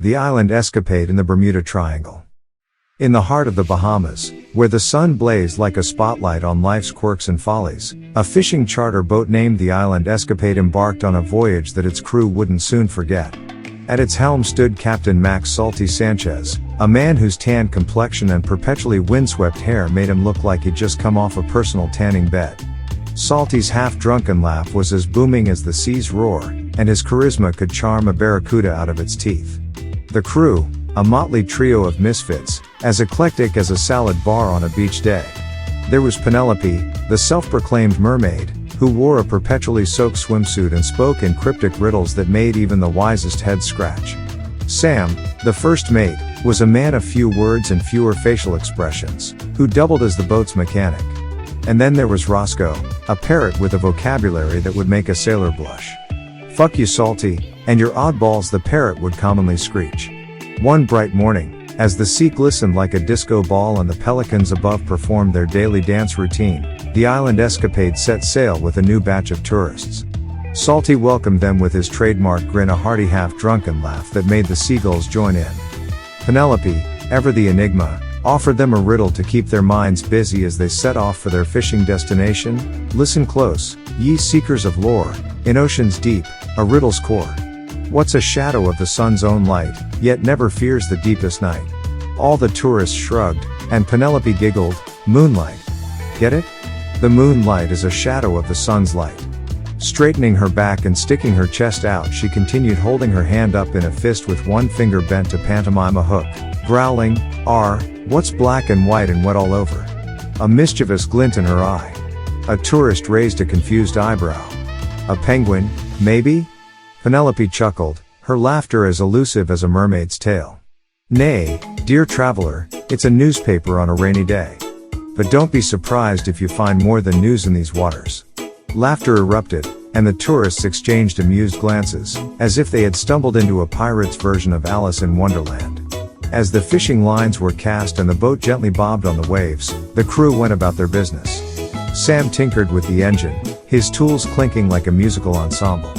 The island Escapade in the Bermuda Triangle. In the heart of the Bahamas, where the sun blazed like a spotlight on life's quirks and follies, a fishing charter boat named the island Escapade embarked on a voyage that its crew wouldn't soon forget. At its helm stood Captain Max Salty Sanchez, a man whose tanned complexion and perpetually windswept hair made him look like he'd just come off a personal tanning bed. Salty's half-drunken laugh was as booming as the sea's roar, and his charisma could charm a barracuda out of its teeth. The crew, a motley trio of misfits, as eclectic as a salad bar on a beach day. There was Penelope, the self-proclaimed mermaid, who wore a perpetually soaked swimsuit and spoke in cryptic riddles that made even the wisest heads scratch. Sam, the first mate, was a man of few words and fewer facial expressions, who doubled as the boat's mechanic. And then there was Roscoe, a parrot with a vocabulary that would make a sailor blush. "Fuck you, Salty," and "your oddballs," the parrot would commonly screech. One bright morning, as the sea glistened like a disco ball and the pelicans above performed their daily dance routine, the island Escapade set sail with a new batch of tourists. Salty welcomed them with his trademark grin, a hearty half-drunken laugh that made the seagulls join in. Penelope, ever the enigma, offered them a riddle to keep their minds busy as they set off for their fishing destination. Listen close, ye seekers of lore, in oceans deep, a riddle's core. What's a shadow of the sun's own light, yet never fears the deepest night? All the tourists shrugged, and Penelope giggled, "Moonlight. Get it? The moonlight is a shadow of the sun's light." Straightening her back and sticking her chest out, she continued, holding her hand up in a fist with one finger bent to pantomime a hook, growling, "What's black and white and wet all over?" A mischievous glint in her eye. A tourist raised a confused eyebrow. "A penguin, maybe?" Penelope chuckled, her laughter as elusive as a mermaid's tail. "Nay, dear traveler, it's a newspaper on a rainy day. But don't be surprised if you find more than news in these waters." Laughter erupted, and the tourists exchanged amused glances, as if they had stumbled into a pirate's version of Alice in Wonderland. As the fishing lines were cast and the boat gently bobbed on the waves, the crew went about their business. Sam tinkered with the engine, his tools clinking like a musical ensemble.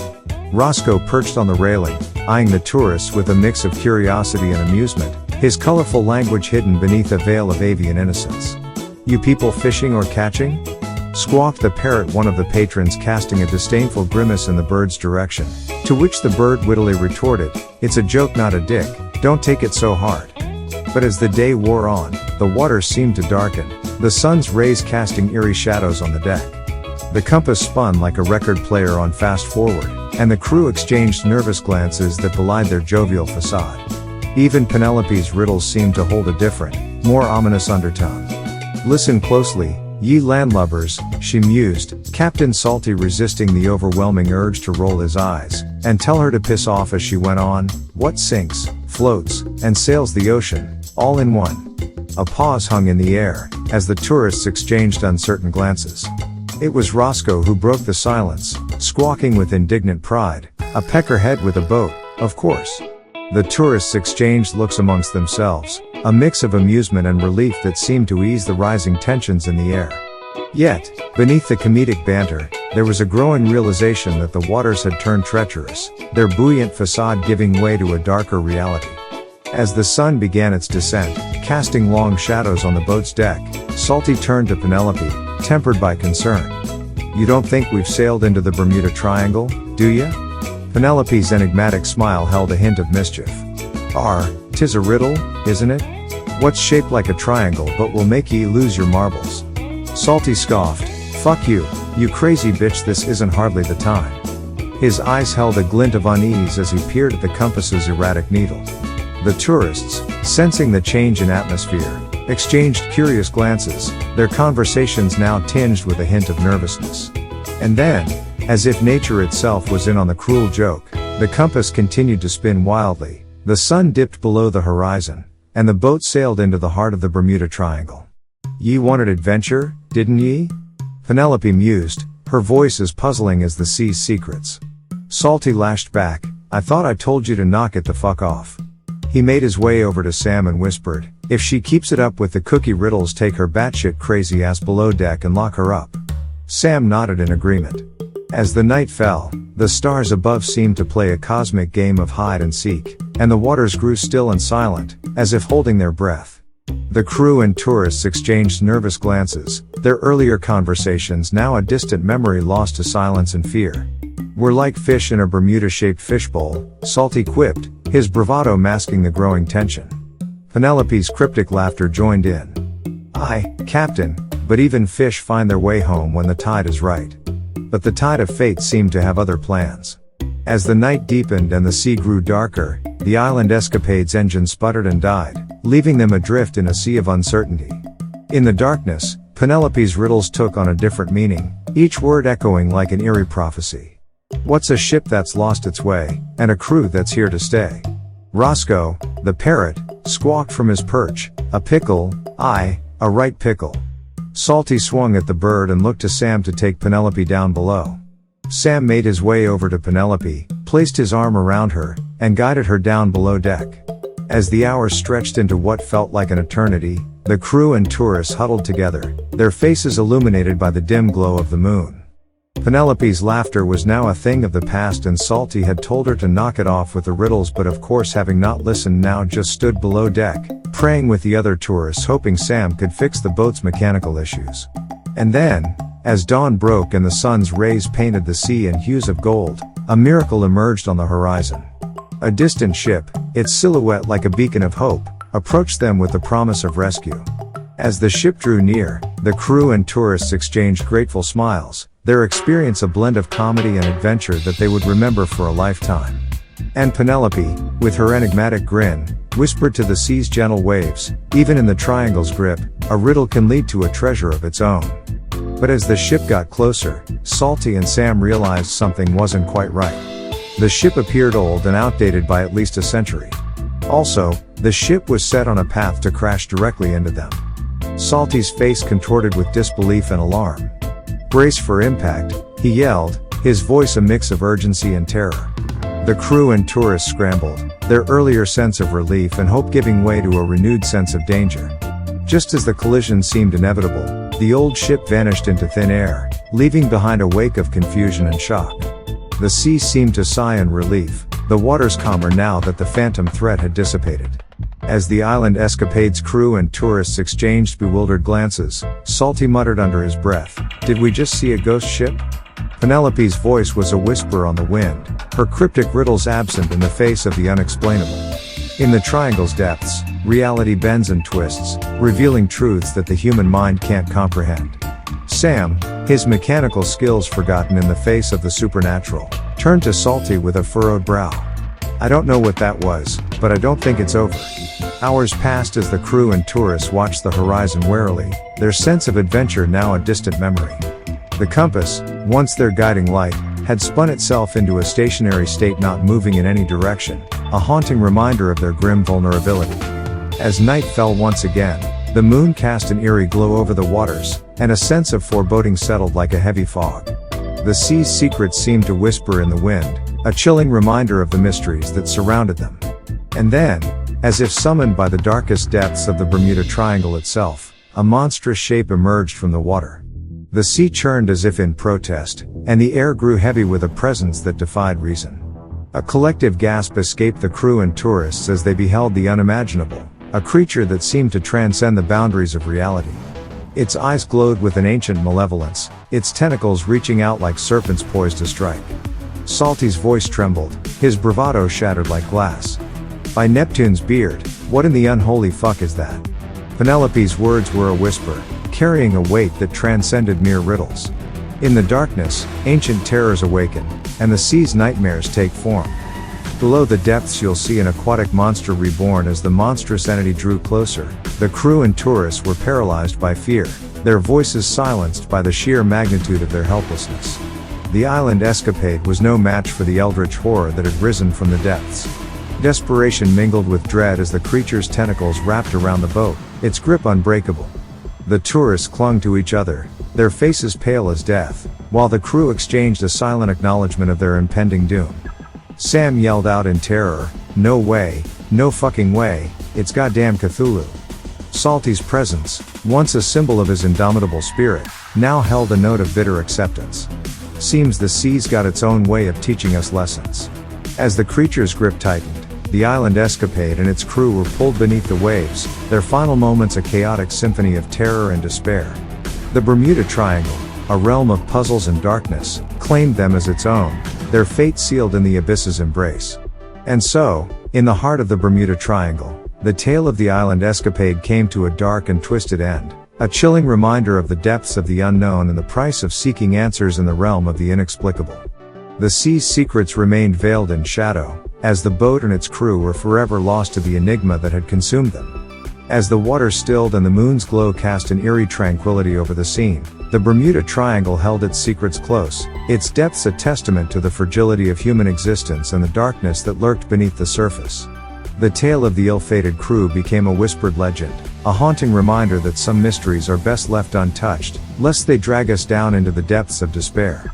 Roscoe perched on the railing, eyeing the tourists with a mix of curiosity and amusement, his colorful language hidden beneath a veil of avian innocence. "You people fishing or catching?" squawked the parrot, one of the patrons casting a disdainful grimace in the bird's direction, to which the bird wittily retorted, "It's a joke, not a dick, don't take it so hard." But as the day wore on, the waters seemed to darken, the sun's rays casting eerie shadows on the deck. The compass spun like a record player on fast forward, and the crew exchanged nervous glances that belied their jovial facade. Even Penelope's riddles seemed to hold a different, more ominous undertone. "Listen closely, ye landlubbers," she mused, Captain Salty resisting the overwhelming urge to roll his eyes, and tell her to piss off as she went on. "What sinks, floats, and sails the ocean, all in one?" A pause hung in the air, as the tourists exchanged uncertain glances. It was Roscoe who broke the silence, squawking with indignant pride, "A peckerhead with a boat, of course." The tourists exchanged looks amongst themselves, a mix of amusement and relief that seemed to ease the rising tensions in the air. Yet, beneath the comedic banter, there was a growing realization that the waters had turned treacherous, their buoyant facade giving way to a darker reality. As the sun began its descent, casting long shadows on the boat's deck, Salty turned to Penelope, tempered by concern. "You don't think we've sailed into the Bermuda Triangle, do ya?" Penelope's enigmatic smile held a hint of mischief. "'Tis a riddle, isn't it? What's shaped like a triangle but will make ye lose your marbles?" Salty scoffed, "Fuck you, you crazy bitch, this isn't hardly the time." His eyes held a glint of unease as he peered at the compass's erratic needle. The tourists, sensing the change in atmosphere, exchanged curious glances, their conversations now tinged with a hint of nervousness. And then, as if nature itself was in on the cruel joke, the compass continued to spin wildly, the sun dipped below the horizon, and the boat sailed into the heart of the Bermuda Triangle. "Ye wanted adventure, didn't ye?" Penelope mused, her voice as puzzling as the sea's secrets. Salty lashed back, "I thought I told you to knock it the fuck off." He made his way over to Sam and whispered, "If she keeps it up with the cookie riddles, take her batshit crazy ass below deck and lock her up." Sam nodded in agreement. As the night fell, the stars above seemed to play a cosmic game of hide and seek, and the waters grew still and silent, as if holding their breath. The crew and tourists exchanged nervous glances, their earlier conversations now a distant memory lost to silence and fear. "We're like fish in a Bermuda-shaped fishbowl," Salty quipped, his bravado masking the growing tension. Penelope's cryptic laughter joined in. "Aye, Captain, but even fish find their way home when the tide is right." But the tide of fate seemed to have other plans. As the night deepened and the sea grew darker, the island Escapade's engine sputtered and died, leaving them adrift in a sea of uncertainty. In the darkness, Penelope's riddles took on a different meaning, each word echoing like an eerie prophecy. What's a ship that's lost its way, and a crew that's here to stay? Roscoe, the parrot, squawked from his perch, "A pickle, aye, a right pickle." Salty swung at the bird and looked to Sam to take Penelope down below. Sam made his way over to Penelope, placed his arm around her, and guided her down below deck. As the hours stretched into what felt like an eternity, the crew and tourists huddled together, their faces illuminated by the dim glow of the moon. Penelope's laughter was now a thing of the past, and Salty had told her to knock it off with the riddles, but of course, having not listened, now just stood below deck, praying with the other tourists, hoping Sam could fix the boat's mechanical issues. And then, as dawn broke and the sun's rays painted the sea in hues of gold, a miracle emerged on the horizon. A distant ship, its silhouette like a beacon of hope, approached them with the promise of rescue. As the ship drew near, the crew and tourists exchanged grateful smiles, their experience a blend of comedy and adventure that they would remember for a lifetime. And Penelope, with her enigmatic grin, whispered to the sea's gentle waves, "Even in the triangle's grip, a riddle can lead to a treasure of its own." But as the ship got closer, Salty and Sam realized something wasn't quite right. The ship appeared old and outdated by at least a century. Also, the ship was set on a path to crash directly into them. Salty's face contorted with disbelief and alarm. "Brace for impact," he yelled, his voice a mix of urgency and terror. The crew and tourists scrambled, their earlier sense of relief and hope giving way to a renewed sense of danger. Just as the collision seemed inevitable, the old ship vanished into thin air, leaving behind a wake of confusion and shock. The sea seemed to sigh in relief, the waters calmer now that the phantom threat had dissipated. As the island Escapade's crew and tourists exchanged bewildered glances, Salty muttered under his breath, "Did we just see a ghost ship?" Penelope's voice was a whisper on the wind, her cryptic riddles absent in the face of the unexplainable. In the triangle's depths, reality bends and twists, revealing truths that the human mind can't comprehend. Sam, his mechanical skills forgotten in the face of the supernatural, turned to Salty with a furrowed brow. "I don't know what that was, but I don't think it's over." Hours passed as the crew and tourists watched the horizon warily, their sense of adventure now a distant memory. The compass, once their guiding light, had spun itself into a stationary state, not moving in any direction, a haunting reminder of their grim vulnerability. As night fell once again, the moon cast an eerie glow over the waters, and a sense of foreboding settled like a heavy fog. The sea's secrets seemed to whisper in the wind, a chilling reminder of the mysteries that surrounded them. And then, as if summoned by the darkest depths of the Bermuda Triangle itself, a monstrous shape emerged from the water. The sea churned as if in protest, and the air grew heavy with a presence that defied reason. A collective gasp escaped the crew and tourists as they beheld the unimaginable, a creature that seemed to transcend the boundaries of reality. Its eyes glowed with an ancient malevolence, its tentacles reaching out like serpents poised to strike. Salty's voice trembled, his bravado shattered like glass. "By Neptune's beard, what in the unholy fuck is that?" Penelope's words were a whisper, carrying a weight that transcended mere riddles. In the darkness, ancient terrors awaken, and the sea's nightmares take form. Below the depths you'll see an aquatic monster reborn. As the monstrous entity drew closer, the crew and tourists were paralyzed by fear, their voices silenced by the sheer magnitude of their helplessness. The island Escapade was no match for the eldritch horror that had risen from the depths. Desperation mingled with dread as the creature's tentacles wrapped around the boat, its grip unbreakable. The tourists clung to each other, their faces pale as death, while the crew exchanged a silent acknowledgement of their impending doom. Sam yelled out in terror, "No way, no fucking way, it's goddamn Cthulhu." Salty's presence, once a symbol of his indomitable spirit, now held a note of bitter acceptance. Seems the sea's got its own way of teaching us lessons. As the creature's grip tightened, the island Escapade and its crew were pulled beneath the waves, their final moments a chaotic symphony of terror and despair. The Bermuda Triangle, a realm of puzzles and darkness, claimed them as its own, their fate sealed in the abyss's embrace. And so, in the heart of the Bermuda Triangle, the tale of the island Escapade came to a dark and twisted end, a chilling reminder of the depths of the unknown and the price of seeking answers in the realm of the inexplicable. The sea's secrets remained veiled in shadow, as the boat and its crew were forever lost to the enigma that had consumed them. As the water stilled and the moon's glow cast an eerie tranquility over the scene, the Bermuda Triangle held its secrets close, its depths a testament to the fragility of human existence and the darkness that lurked beneath the surface. The tale of the ill-fated crew became a whispered legend, a haunting reminder that some mysteries are best left untouched, lest they drag us down into the depths of despair.